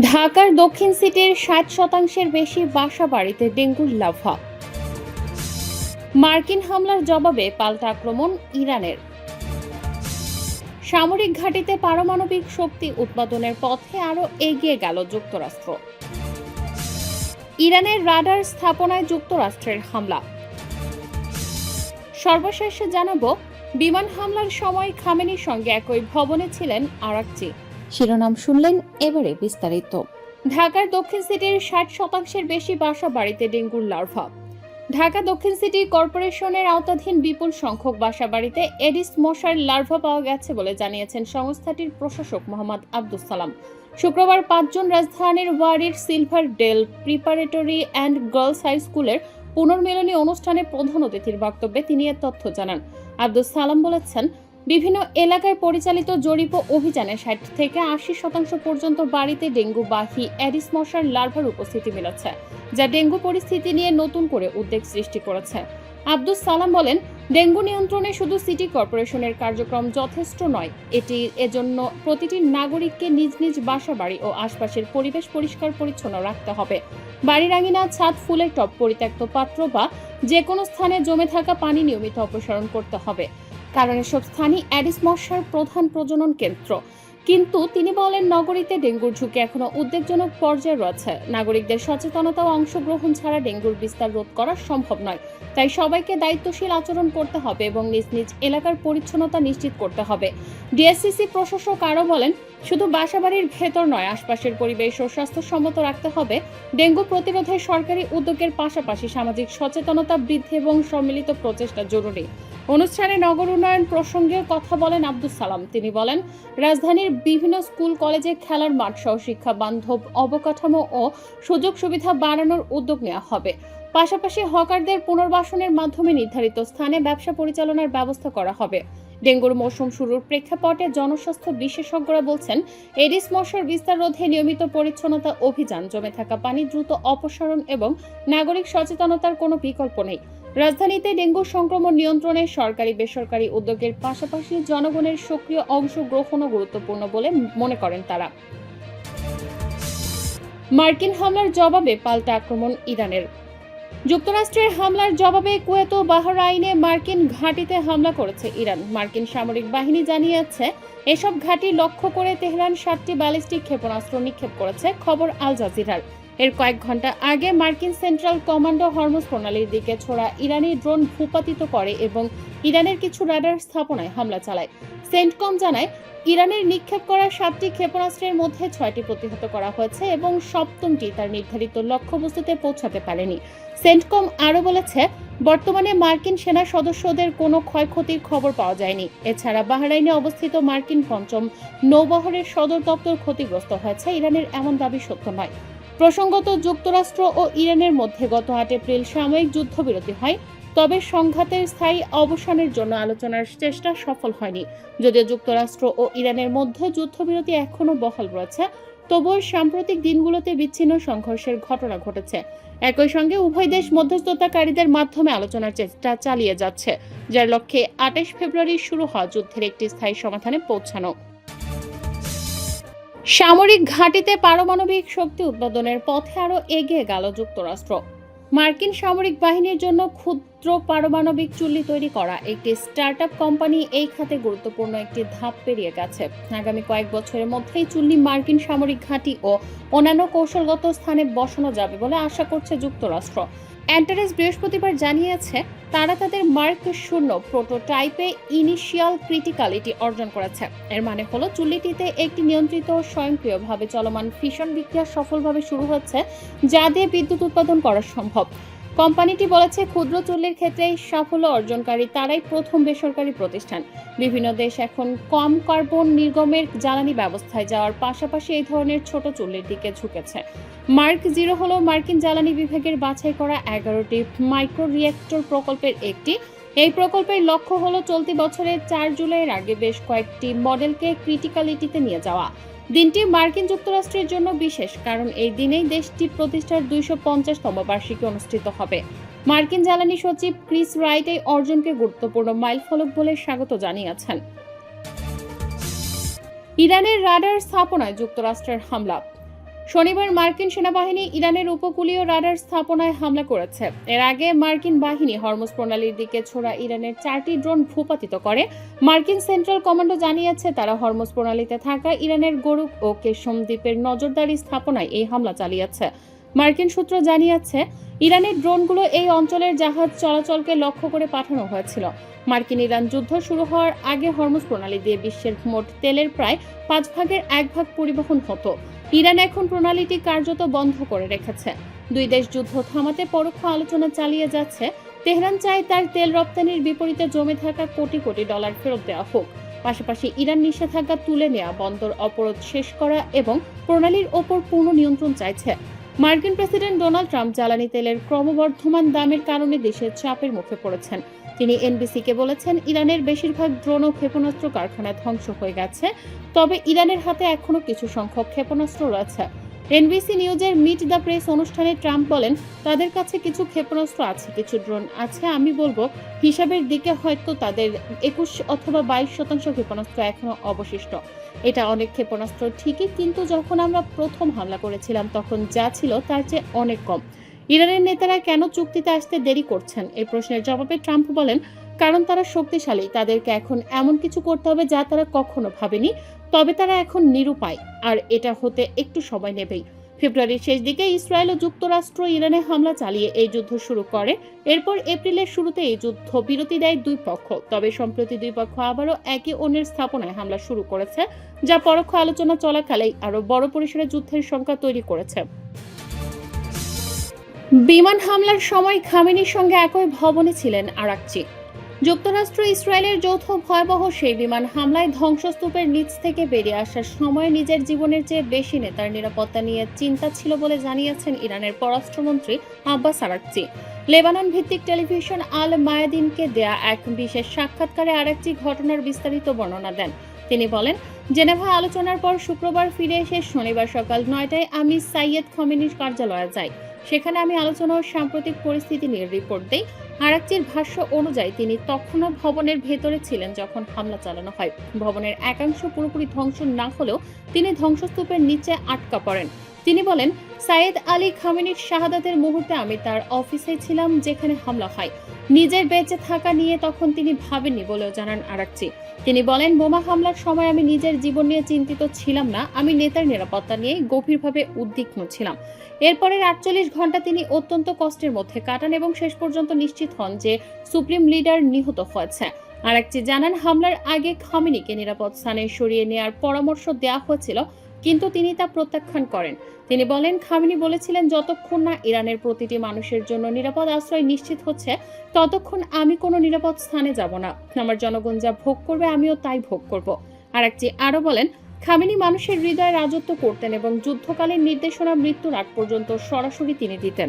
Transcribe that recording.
ঢাকার দক্ষিণ সিটির ৬০% বেশি বাসাবাড়িতে ডেঙ্গুর লার্ভা। মার্কিন হামলার জবাবে পাল্টা আক্রমণ ইরানের। সামরিক ঘাঁটিতে পারমাণবিক শক্তি উৎপাদনের পথে আরও এগিয়ে গেল যুক্তরাষ্ট্র। ইরানের রাডার স্থাপনায় যুক্তরাষ্ট্রের হামলা। সর্বশেষ জানাবো, বিমান হামলার সময় খামেনির সঙ্গে একই ভবনে ছিলেন আরাকচি। শিরোনাম শুনলেন, এবারে বিস্তারিত। ঢাকার দক্ষিণ সিটির ৬০% বেশি বাসা বাড়িতে ডেঙ্গুর লার্ভা। ঢাকা দক্ষিণ সিটি কর্পোরেশনের আওতাধীন বিপুল সংখ্যক বাসা বাড়িতে এডিস মশার লার্ভা পাওয়া গেছে বলে জানিয়েছেন সংস্থাটির প্রশাসক মোহাম্মদ আব্দুস সালাম। শুক্রবার ৫ জুন রাজধানীর ওয়ারির Silver Dale Preparatory and Girls High স্কুলের পুনর্মিলনী অনুষ্ঠানে প্রধান অতিথির বক্তব্যে তিনি এ তথ্য জানান। আব্দুস সালাম বলেছেন, বিভিন্ন এলাকায় পরিচালিত জরিপ অভিযানে ৬০ থেকে ৮০% পর্যন্ত বাড়িতে ডেঙ্গুবাহী এডিস মশার লার্ভার উপস্থিতি মিলেছে, যা ডেঙ্গু পরিস্থিতি নিয়ে নতুন করে উদ্বেগ সৃষ্টি করেছে। আব্দুস সালাম বলেন, ডেঙ্গু নিয়ন্ত্রণে শুধু সিটি কর্পোরেশনের কার্যক্রম যথেষ্ট নয়, এজন্য প্রতিটি নাগরিককে নিজ নিজ বাসাবাড়ি ও আশপাশের পরিবেশ পরিষ্কার পরিচ্ছন্ন রাখতে হবে। বাড়ির আঙিনা, ছাদ, ফুলের টব, পরিত্যক্ত পাত্র বা যে কোনো স্থানে জমে থাকা পানি নিয়মিত অপসারণ করতে হবে, কারণ এসব স্থানই অ্যাডিস মশার প্রধান প্রজনন কেন্দ্র। কিন্তু তিনি বলেন, নগরীতে ডেঙ্গুর ঝুঁকি এখনো উদ্বেগজনক পর্যায়ে রয়েছে। নাগরিকদের সচেতনতা ও অংশগ্রহণ ছাড়া ডেঙ্গুর বিস্তার রোধ করা সম্ভব নয়। তাই সবাইকে দায়িত্বশীল আচরণ করতে হবে এবং নিজ নিজ এলাকার পরিচ্ছন্নতা নিশ্চিত করতে হবে। ডিএসসিসি প্রশাসক আরও বলেন, শুধু বাসাবাড়ির ভেতর নয়, আশপাশের পরিবেশ ও স্বাস্থ্যসম্মত রাখতে হবে। ডেঙ্গু প্রতিরোধে সরকারি উদ্যোগের পাশাপাশি সামাজিক সচেতনতা বৃদ্ধি এবং সম্মিলিত প্রচেষ্টা জরুরি। অনুষ্ঠানে নগর উন্নয়ন প্রসঙ্গে কথা বলেন আব্দুস সালাম। তিনি বলেন, রাজধানীর বিভিন্ন স্কুল, কলেজে খেলার মাঠ সহ শিক্ষা বান্ধব অবকাঠামো ও সুযোগ সুবিধা বাড়ানোর উদ্যোগ নেওয়া হবে। পাশাপাশি হকারদের পুনর্বাসনের মাধ্যমে নির্ধারিত স্থানে ব্যবসা পরিচালনার ব্যবস্থা করা হবে। ডেঙ্গুর মৌসুম শুরুর প্রেক্ষাপটে জনস্বাস্থ্য বিশেষজ্ঞরা বলছেন, এডিস মশার বিস্তার রোধে নিয়মিত পরিচ্ছন্নতা অভিযান, জমে থাকা পানি দ্রুত অপসারণ এবং নাগরিক সচেতনতার কোনো বিকল্প নেই। রাজধানীতে ডেঙ্গু সংক্রমণ নিয়ন্ত্রণে সরকারি বেসরকারি উদ্যোগের পাশাপাশি জনগণের সক্রিয় অংশগ্রহণও গুরুত্বপূর্ণ বলে মনে করেন তারা। মার্কিন হামলার জবাবে পাল্টা আক্রমণ ইরানের। যুক্তরাষ্ট্রের হামলার জবাবে কুয়েত ও বাহরাইনে মার্কিন ঘাঁটিতে হামলা করেছে ইরান। মার্কিন সামরিক বাহিনী জানিয়েছে, এসব ঘাঁটি লক্ষ্য করে তেহরান 7টি ব্যালিস্টিক ক্ষেপণাস্ত্র নিক্ষেপ করেছে। খবর আল জাজিরার। এর কয়েক ঘন্টা আগে মার্কিন সেন্ট্রাল কমান্ডো হরমুজ প্রণালীর দিকে ছোড়া ইরানি ড্রোন ভূপাতিত করে এবং ইরানের কিছু রাডার স্থাপনায় হামলা চালায়। সেন্টকম জানায়, ইরানের নিক্ষেপ করা 7টি ক্ষেপণাস্ত্রের মধ্যে 6টি প্রতিহত করা হয়েছে এবং 7টি তার নির্ধারিত লক্ষ্যবস্তুতে পৌঁছাতে পারেনি। সেন্টকম আরও বলেছে, বর্তমানে মার্কিন সেনা সদস্যদের কোনো ক্ষয়ক্ষতির খবর পাওয়া যায়নি। এছাড়া বাহরাইনে অবস্থিত মার্কিন 5ম নৌবহরের সদর দপ্তর ক্ষতিগ্রস্ত হয়েছে। ইরানের এমন দাবি সত্য নয়। প্রসঙ্গত, যুক্তরাষ্ট্র ও ইরানের মধ্যে গত 8 এপ্রিল সাময়িক যুদ্ধবিরতি হয়, তবে সংঘাতের স্থায়ী অবসানের জন্য আলোচনার চেষ্টা সফল হয়নি। যদিও যুক্তরাষ্ট্র ও ইরানের মধ্যে যুদ্ধবিরতি এখনও বহাল রয়েছে, তবুও সাম্প্রতিক দিনগুলোতে বিচ্ছিন্ন সংঘর্ষের ঘটনা ঘটেছে। একই সঙ্গে উভয় দেশ মধ্যস্থতাকারীদের মাধ্যমে আলোচনার চেষ্টা চালিয়ে যাচ্ছে, যার লক্ষ্যে 28 ফেব্রুয়ারি শুরু হওয়া যুদ্ধের একটি স্থায়ী সমাধানে পৌঁছানো। সামরিক ঘাঁটিতে পারমাণবিক শক্তি উৎপাদনের পথে আরও এগিয়ে গেল যুক্তরাষ্ট্র। মার্কিন সামরিক বাহিনীর জন্য ক্ষুদ্র পারমাণবিক চুল্লি তৈরি করা একটি স্টার্টআপ কোম্পানি এই খাতে গুরুত্বপূর্ণ একটি ধাপ পেরিয়ে গেছে। আগামী কয়েক বছরের মধ্যেই চুল্লি মার্কিন সামরিক ঘাঁটি ও অন্যান্য কৌশলগত স্থানে বসানো যাবে বলে আশা করছে যুক্তরাষ্ট্র। অ্যান্টারেস বৃহস্পতিবার জানিয়েছে, তারা তাদের মার্ক 0 প্রোটোটাইপে ইনিশিয়াল ক্রিটিক্যালিটি অর্জন করেছে। এর মানে হলো, চুল্লিটিতে একটি নিয়ন্ত্রিত স্বয়ংক্রিয়ভাবে চলমান ফিশন বিক্রিয়া সফলভাবে শুরু হচ্ছে, যা দিয়ে বিদ্যুৎ উৎপাদন করা সম্ভব। কোম্পানিটি বলেছে, ক্ষুদ্র চুল্লির ক্ষেত্রে সাফল্য অর্জনকারী তারাই প্রথম বেসরকারি প্রতিষ্ঠান। বিভিন্ন দেশ এখন কম কার্বন নির্গমের জ্বালানি ব্যবস্থায় যাওয়ার পাশাপাশি এই ধরনের ছোট চুল্লির দিকে ঝুঁকেছে। মার্ক 0 হল মার্কিন জ্বালানি বিভাগের বাছাই করা 11টি মাইক্রো রিঅ্যাক্টর প্রকল্পের একটি। এই প্রকল্পের লক্ষ্য হলো চলতি বছরের 4 জুলাইয়ের আগে বেশ কয়েকটি মডেলকে ক্রিটিক্যালিটিতে নিয়ে যাওয়া। দিনটি মার্কিন যুক্তরাষ্ট্রের জন্য বিশেষ, কারণ এই দিনেই দেশটি প্রতিষ্ঠার 250তম বার্ষিকী অনুষ্ঠিত হবে। মার্কিন জ্বালানি সচিব ক্রিস রাইট এই অর্জনকে গুরুত্বপূর্ণ মাইলফলক বলে স্বাগত জানিয়েছেন। ইরানের রাডার স্থাপনায় যুক্তরাষ্ট্রের হামলা। শনিবার মার্কিন সেনাবাহিনী ইরানের উপকূলীয় রাডার স্থাপনায় হামলা করেছে। এর আগে মার্কিন বাহিনী হরমুজ প্রণালীর দিকে ছোড়া ইরানের 4টি ড্রোন ভূপাতিত করে। মার্কিন সেন্ট্রাল কমান্ডো জানিয়েছে তারা হরমুজ প্রণালীতে থাকা ইরানের গরুক ও কেশম দ্বীপের নজরদারি স্থাপনায় এই হামলা চালিয়েছে। মার্কিন সূত্র জানিয়েছে ইরানের ড্রোনগুলো এই অঞ্চলের জাহাজ চলাচলকে লক্ষ্য করে পাঠানো হয়েছিল। মার্কিন ইরান যুদ্ধ শুরু হওয়ার আগে হরমুজ প্রণালী দিয়ে বিশ্বের মোট তেলের প্রায় 5/1 পরিবহন হতো। ইরান এখন প্রণালীটি কার্যত বন্ধ করে রেখেছে। দুই দেশ যুদ্ধ থামাতে পরোক্ষ আলোচনা চালিয়ে যাচ্ছে। তেহরান চায় তার তেল রপ্তানির বিপরীতে জমে থাকা কোটি কোটি ডলার ফেরত দেওয়া হোক। পাশাপাশি ইরান নিষেধাজ্ঞা তুলে নেওয়া, বন্দর অবরোধ শেষ করা এবং প্রণালীর ওপর পূর্ণ নিয়ন্ত্রণ চাইছে। মার্কিন প্রেসিডেন্ট ডোনাল্ড ট্রাম্প জ্বালানি তেলের ক্রমবর্ধমান দামের কারণে দেশের চাপের মুখে পড়েছেন। তিনি এনবিসিকে বলেছেন, ইরানের বেশিরভাগ ড্রোন ও ক্ষেপণাস্ত্র কারখানা ধ্বংস হয়ে গেছে, তবে ইরানের হাতে এখনো কিছু সংখ্যক ক্ষেপণাস্ত্র রয়েছে। এনবিসি নিউজের মিট দ্য প্রেস অনুষ্ঠানে ট্রাম্প বলেন, তাদের কাছে কিছু ক্ষেপণাস্ত্র আছে, কিছু ড্রোন আছে। আমি বলবো হিসাবের দিকে হয়তো তাদের 21 অথবা 22% ক্ষেপণাস্ত্র এখনো অবশিষ্ট। এটা অনেক ক্ষেপণাস্ত্র ঠিকই, কিন্তু যখন আমরা প্রথম হামলা করেছিলাম তখন যা ছিল তার চেয়ে অনেক কম। ইরানের নেতারা কেন চুক্তিতে আসতে দেরি করছেন? এই প্রশ্নের জবাবে ট্রাম্প বলেন, কারণ তারা শক্তিশালী। তাদেরকে এখন এমন কিছু করতে হবে যা তারা কখনো ভাবেনি, তবে তারা এখন নিরুপায়, আর এটা হতে একটু সময় নেবেই। ফেব্রুয়ারির শেষ দিকে ইসরায়েল ও যুক্তরাষ্ট্র ইরানে হামলা চালিয়ে এই যুদ্ধ শুরু করে। এরপর এপ্রিলের শুরুতে এই যুদ্ধ বিরতি দেয় দুই পক্ষ। তবে সম্প্রতি দুই পক্ষ আবারও একে অন্যের স্থাপনায় হামলা শুরু করেছে, যা পরোক্ষ আলোচনা চলাকালেই আরও বড় পরিসরে যুদ্ধের সংখ্যা তৈরি করেছে। বিমান হামলার সময় খামেনির সঙ্গে একই ভবনে ছিলেন আরাকচি। যুক্তরাষ্ট্র ইসরায়েলের যৌথ ভয়াবহ সেই বিমান হামলায় ধ্বংসস্তূপের নিচ থেকে বেরিয়ে আসার সময় নিজের জীবনের চেয়ে বেশি নেতার নিরাপত্তা নিয়ে চিন্তা ছিল বলে জানিয়েছেন ইরানের পররাষ্ট্রমন্ত্রী আব্বাস আরাকচি। লেবানন ভিত্তিক টেলিভিশন আল মায়াদিনকে দেয়া এক বিশেষ সাক্ষাৎকারে আরাকচি ঘটনার বিস্তারিত বর্ণনা দেন। তিনি বলেন, জেনেভা আলোচনার পর শুক্রবার ফিরে এসে শনিবার সকাল 9টায় আমি সাইয়েদ খামেনির কার্যালয়ে যাই। সেখানে আমি আলোচনা ও সাম্প্রতিক পরিস্থিতি নিয়ে রিপোর্ট দেই। আরাকচির ভাষ্য অনুযায়ী তিনি তখনও ভবনের ভেতরে ছিলেন যখন হামলা চালানো হয়। ভবনের একাংশ পুরোপুরি ধ্বংস না হলেও তিনি ধ্বংসস্তূপের নিচে আটকা পড়েন। তিনি বলেন, সাইয়েদ আলী খামেনির শাহাদাতের মুহূর্তে আমি তার অফিসে ছিলাম যেখানে হামলা হয়। নিজের বেঁচে থাকা নিয়ে তখন তিনি ভাবেননি বলেও জানান আরাকচি। তিনি বলেন, বোমা হামলার সময় আমি নিজের জীবন নিয়ে চিন্তিত ছিলাম না, আমি নেতার নিরাপত্তা নিয়ে গভীরভাবে উদ্বিগ্ন ছিলাম। এরপরের 48 ঘন্টা তিনি অত্যন্ত কষ্টের মধ্যে কাটান এবং শেষ পর্যন্ত নিশ্চিত হন যে সুপ্রিম লিডার নিহত হয়েছে। আরাকচি জানান, হামলার আগে খামেনিকে নিরাপদ স্থানে সরিয়ে নেওয়ার পরামর্শ দেওয়া হয়েছিল, কিন্তু তিনি তা প্রত্যাখ্যান করেন। তিনি বলেন, খামেনি বলেছিলেন, যতক্ষণ না ইরানের প্রতিটি মানুষের জন্য নিরাপদ আশ্রয় নিশ্চিত হচ্ছে ততক্ষণ আমি কোনো নিরাপদ স্থানে যাব না। আমার জনগণ যা ভোগ করবে আমিও তাই ভোগ করব। আরাকচি আরও বলেন, খামেনি মানুষের হৃদয়ে রাজত্ব করতেন এবং যুদ্ধকালীন নির্দেশনা মৃত্যুর আগ পর্যন্ত সরাসরি তিনি দিতেন।